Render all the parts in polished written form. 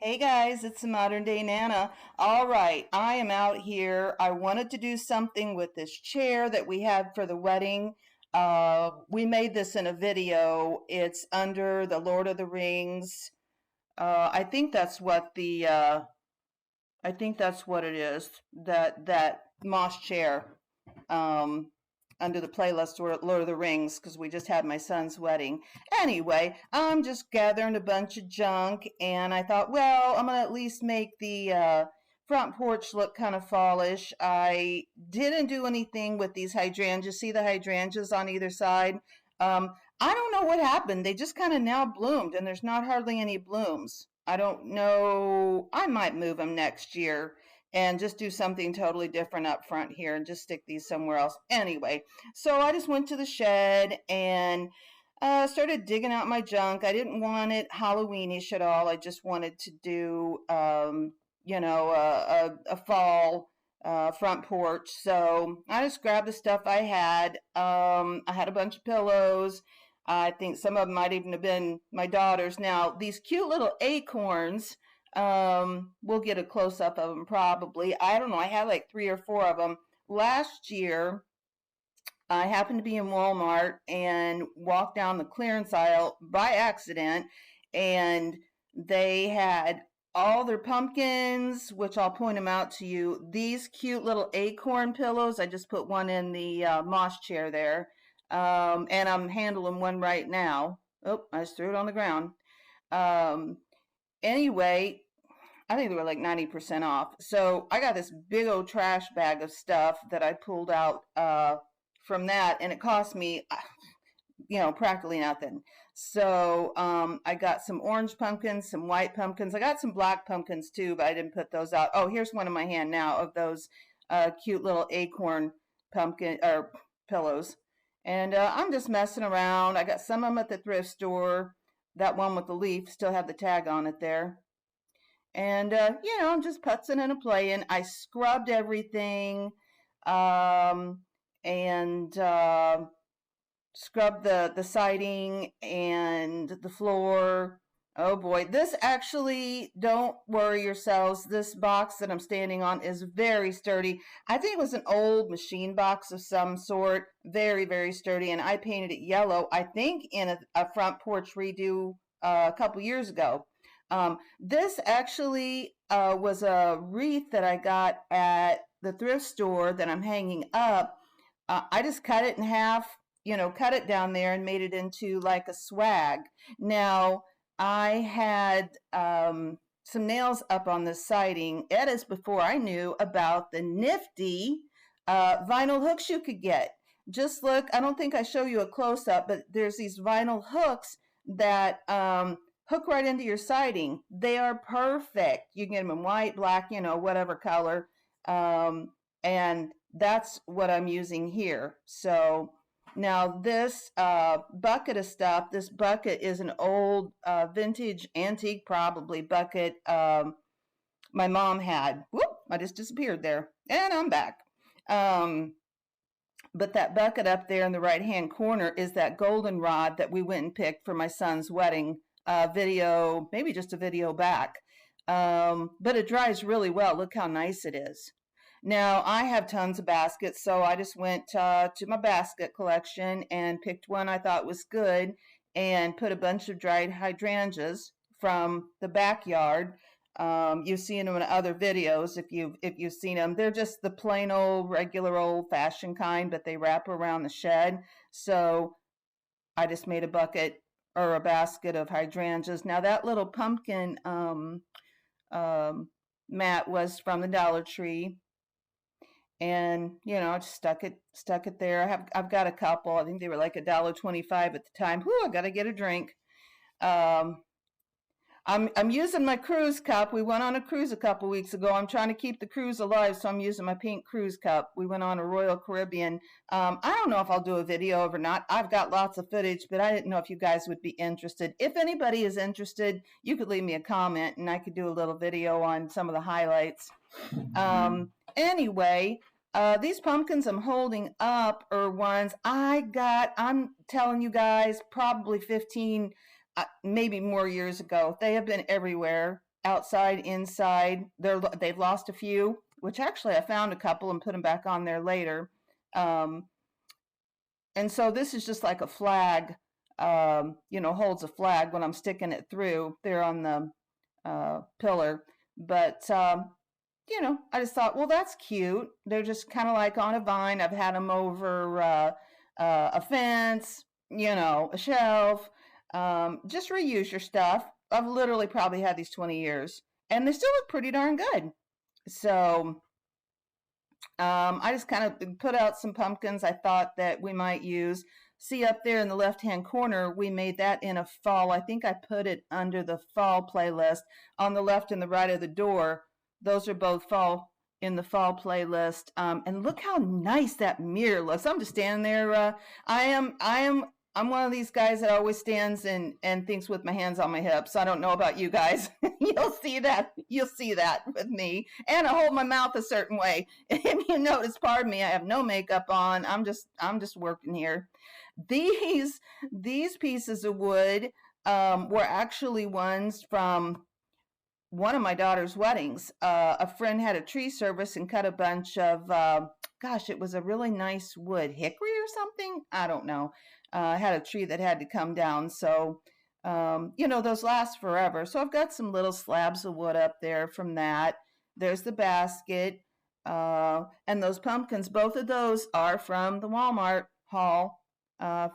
Hey guys, it's the Modern Day Nana. All right, I am out here. I wanted to do something with this chair that we had for the wedding. We made this in a video. It's under the Lord of the Rings. I think that's what I think that's what it is. That moss chair. Um, Under the playlist Lord of the Rings because we just had my son's wedding. Anyway, I'm just gathering a bunch of junk, and I thought, well, I'm gonna at least make the front porch look kind of fallish. I didn't do anything with these hydrangeas. See the hydrangeas on either side? I don't know what happened. They just kind of now bloomed, and there's not hardly any blooms. I don't know. I might move them next year and just do something totally different up front here and just stick these somewhere else. Anyway, so I just went to the shed and started digging out my junk. I didn't want it Halloweenish at all. I just wanted to do, a fall front porch. So I just grabbed the stuff I had. I had a bunch of pillows. I think some of them might even have been my daughter's. Now, these cute little acorns, we'll get a close up of them probably. I don't know. I had like three or four of them. Last year, I happened to be in Walmart and walked down the clearance aisle by accident, and they had all their pumpkins, which I'll point them out to you. These cute little acorn pillows. I just put one in the moss chair there, and I'm handling one right now. Oh, I just threw it on the ground. Um, anyway, I think they were like 90% off. So I got this big old trash bag of stuff that I pulled out from that, and it cost me, practically nothing. So I got some orange pumpkins, some white pumpkins. I got some black pumpkins too, but I didn't put those out. Oh, here's one in my hand now of those cute little acorn pumpkin or pillows. And I'm just messing around. I got some of them at the thrift store. That one with the leaf still have the tag on it there. And I'm just putzing and playing. I scrubbed everything, um, and scrubbed the siding and the floor. Oh boy, this actually, don't worry yourselves. This box that I'm standing on is very sturdy. I think it was an old machine box of some sort. Very, very sturdy. And I painted it yellow, I think, in a front porch redo a couple years ago. This actually was a wreath that I got at the thrift store that I'm hanging up. I just cut it in half, cut it down there and made it into like a swag. Now, I had some nails up on the siding. It is before I knew about the nifty vinyl hooks you could get. Just look, I don't think I show you a close up, but there's these vinyl hooks that hook right into your siding. They are perfect. You can get them in white, black, whatever color. And that's what I'm using here. So now this bucket of stuff, this bucket is an old vintage antique probably bucket my mom had. Whoop, I just disappeared there. And I'm back. But that bucket up there in the right hand corner is that goldenrod that we went and picked for my son's wedding video, maybe just a video back. But it dries really well. Look how nice it is. Now, I have tons of baskets, so I just went to my basket collection and picked one I thought was good and put a bunch of dried hydrangeas from the backyard. You've seen them in other videos if you've seen them. They're just the plain old, regular old fashioned kind, but they wrap around the shed. So I just made a bucket or a basket of hydrangeas. Now that little pumpkin mat was from the Dollar Tree, and I just stuck it there. I've got a couple. I think they were like $1.25 at the time. Whew, I got to get a drink. Um, I'm using my cruise cup. We went on a cruise a couple weeks ago. I'm trying to keep the cruise alive, so I'm using my pink cruise cup. We went on a Royal Caribbean. I don't know if I'll do a video of or not. I've got lots of footage, but I didn't know if you guys would be interested. If anybody is interested, you could leave me a comment, and I could do a little video on some of the highlights. Anyway, these pumpkins I'm holding up are ones I'm telling you guys, probably 15 maybe more years ago. They have been everywhere. outside, inside. They've lost a few, which actually I found a couple and put them back on there later. Um, and so this is just like a flag, holds a flag when I'm sticking it through there on the pillar. But I just thought, well, that's cute. They're just kind of like on a vine. I've had them over a fence, a shelf. Just reuse your stuff. I've literally probably had these 20 years, and they still look pretty darn good. So I just kind of put out some pumpkins I thought that we might use. See up there in the left-hand corner, we made that in a fall. I think I put it under the fall playlist. On the left and the right of the door, those are both fall in the fall playlist. And look how nice that mirror looks. I'm just standing there. I'm one of these guys that always stands and thinks with my hands on my hips. I don't know about you guys. You'll see that with me. And I hold my mouth a certain way. If you notice, pardon me, I have no makeup on. I'm just working here. These pieces of wood were actually ones from one of my daughter's weddings. A friend had a tree service and cut a bunch of, it was a really nice wood, hickory or something. I don't know. Had a tree that had to come down. So, those last forever. So I've got some little slabs of wood up there from that. There's the basket. And those pumpkins, both of those are from the Walmart haul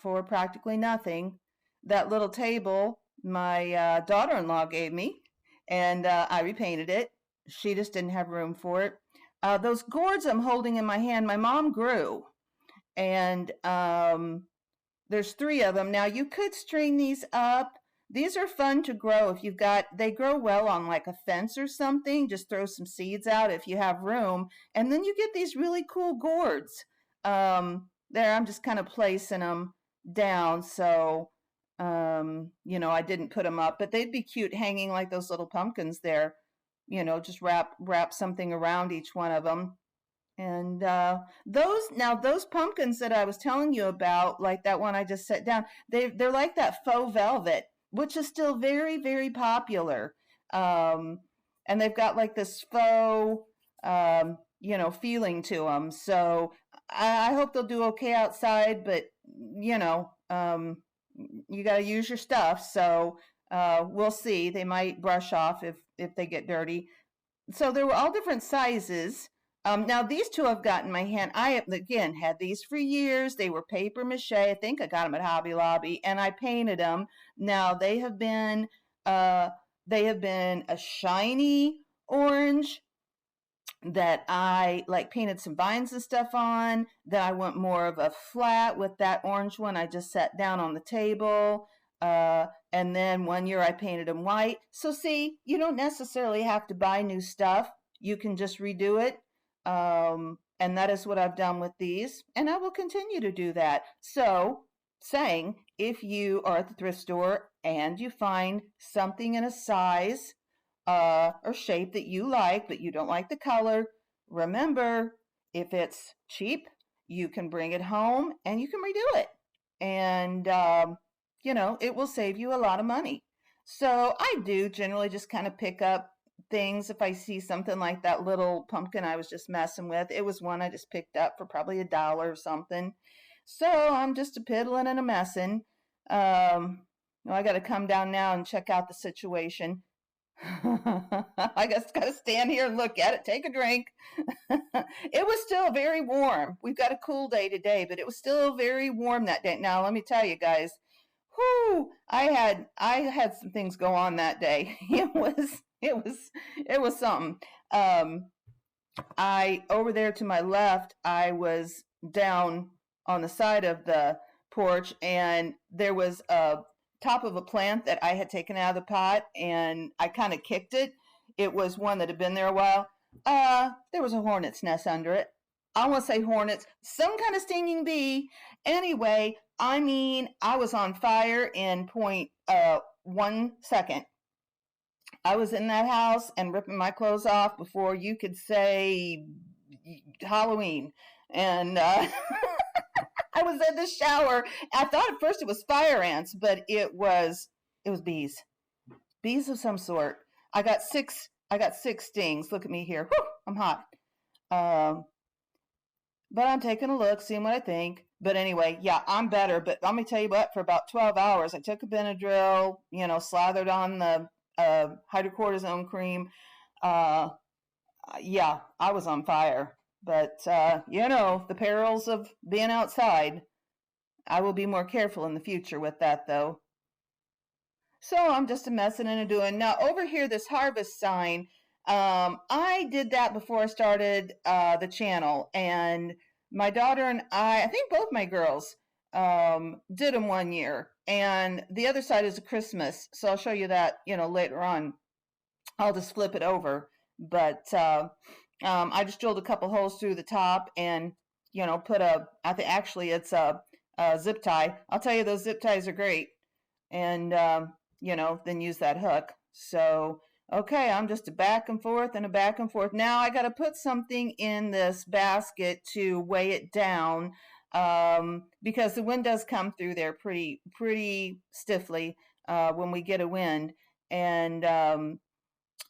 for practically nothing. That little table my daughter-in-law gave me, and I repainted it. She just didn't have room for it. Those gourds I'm holding in my hand, my mom grew, and there's 3 of them. Now you could string these up. These are fun to grow if you've got, they grow well on like a fence or something. Just throw some seeds out if you have room, and then you get these really cool gourds. There, I'm just kind of placing them down, so I didn't put them up, but they'd be cute hanging like those little pumpkins there. Just wrap something around each one of them. And those pumpkins that I was telling you about, like that one I just set down, they're like that faux velvet, which is still very, very popular. And they've got like this faux, feeling to them. So I hope they'll do okay outside, but you got to use your stuff. So we'll see. They might brush off if they get dirty. So there were all different sizes. Now these 2 I've got in my hand. I have, again, had these for years. They were paper mache. I think I got them at Hobby Lobby, and I painted them. Now they have been a shiny orange that I like painted some vines and stuff on. Then I went more of a flat with that orange one I just set down on the table. And then one year I painted them white. So see, you don't necessarily have to buy new stuff. You can just redo it. And that is what I've done with these. And I will continue to do that. So saying, if you are at the thrift store and you find something in a size or shape that you like, but you don't like the color, remember, if it's cheap, you can bring it home and you can redo it. And, it will save you a lot of money. So I do generally just kind of pick up things if I see something like that little pumpkin I was just messing with. It was one I just picked up for probably $1 or something. So I'm just a piddling and a messing. I got to come down now and check out the situation. I just got to stand here and look at it, take a drink. It was still very warm. We've got a cool day today, but it was still very warm that day. Now, let me tell you guys, I had some things go on that day. It was something. Over there to my left, I was down on the side of the porch, and there was a top of a plant that I had taken out of the pot, and I kind of kicked it. It was one that had been there a while. There was a hornet's nest under it. I want to say hornets, some kind of stinging bee. Anyway, I was on fire in 0.1 second. I was in that house and ripping my clothes off before you could say Halloween. And I was in the shower. I thought at first it was fire ants, but it was bees of some sort. I got six stings. Look at me here. Whew, I'm hot. Um, but I'm taking a look, seeing what I think. But anyway, yeah, I'm better. But let me tell you what, for about 12 hours, I took a Benadryl, slathered on the hydrocortisone cream. Uh, yeah, I was on fire. But, the perils of being outside. I will be more careful in the future with that, though. So I'm just a messing and a doing. Now, over here, this harvest sign, I did that before I started the channel. And my daughter and I think both my girls did them one year. And the other side is a Christmas. So I'll show you that, later on. I'll just flip it over. But I just drilled a couple holes through the top and, I think actually it's a zip tie. I'll tell you, those zip ties are great. And, then use that hook. So, okay, I'm just a back and forth and a back and forth. Now I got to put something in this basket to weigh it down because the wind does come through there pretty stiffly when we get a wind. And I've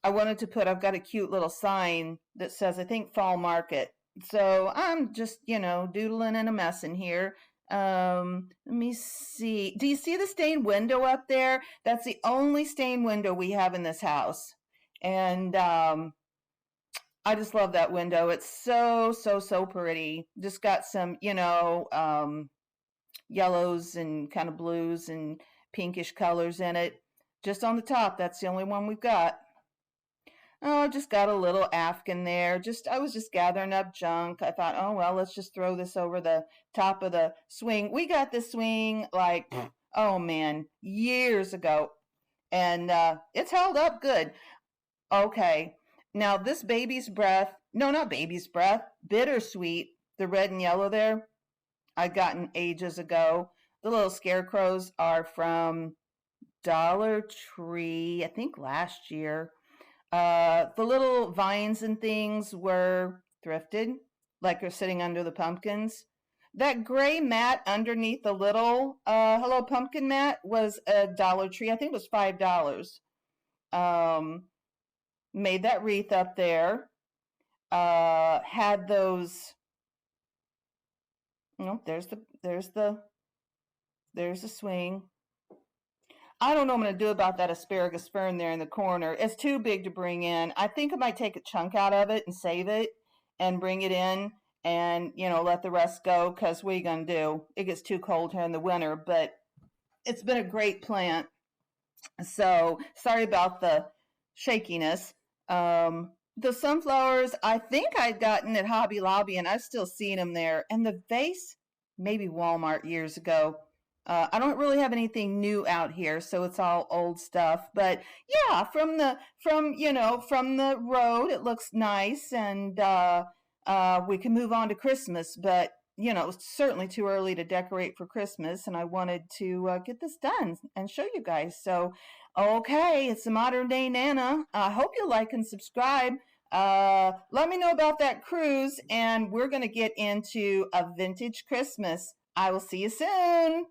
got a cute little sign that says, I think, Fall Market. So I'm just, doodling and a mess in here. Let me see. Do you see the stained window up there? That's the only stained window we have in this house. And I just love that window. It's so, so, so pretty. Just got some, yellows and kind of blues and pinkish colors in it. Just on the top, that's the only one we've got. Oh, just got a little afghan there. I was just gathering up junk. I thought, oh, well, let's just throw this over the top of the swing. We got this swing like, oh man, years ago. And it's held up good. Okay. Now this baby's breath, no, not baby's breath, bittersweet, the red and yellow there, I gotten ages ago. The little scarecrows are from Dollar Tree, I think last year. The little vines and things were thrifted, like they're sitting under the pumpkins. That gray mat underneath the little Hello Pumpkin mat was a Dollar Tree. I think it was $5. Made that wreath up there. Had those. No, there's the swing. I don't know what I'm going to do about that asparagus fern there in the corner. It's too big to bring in. I think I might take a chunk out of it and save it and bring it in and, let the rest go because what are you going to do? It gets too cold here in the winter, but it's been a great plant. So sorry about the shakiness. The sunflowers, I think I'd gotten at Hobby Lobby and I've still seen them there. And the vase, maybe Walmart years ago. I don't really have anything new out here, so it's all old stuff. But yeah, from the road, it looks nice, and we can move on to Christmas. But it's certainly too early to decorate for Christmas, and I wanted to get this done and show you guys. So, okay, it's the Modern Day Nana. I hope you like and subscribe. Let me know about that cruise, and we're going to get into a vintage Christmas. I will see you soon.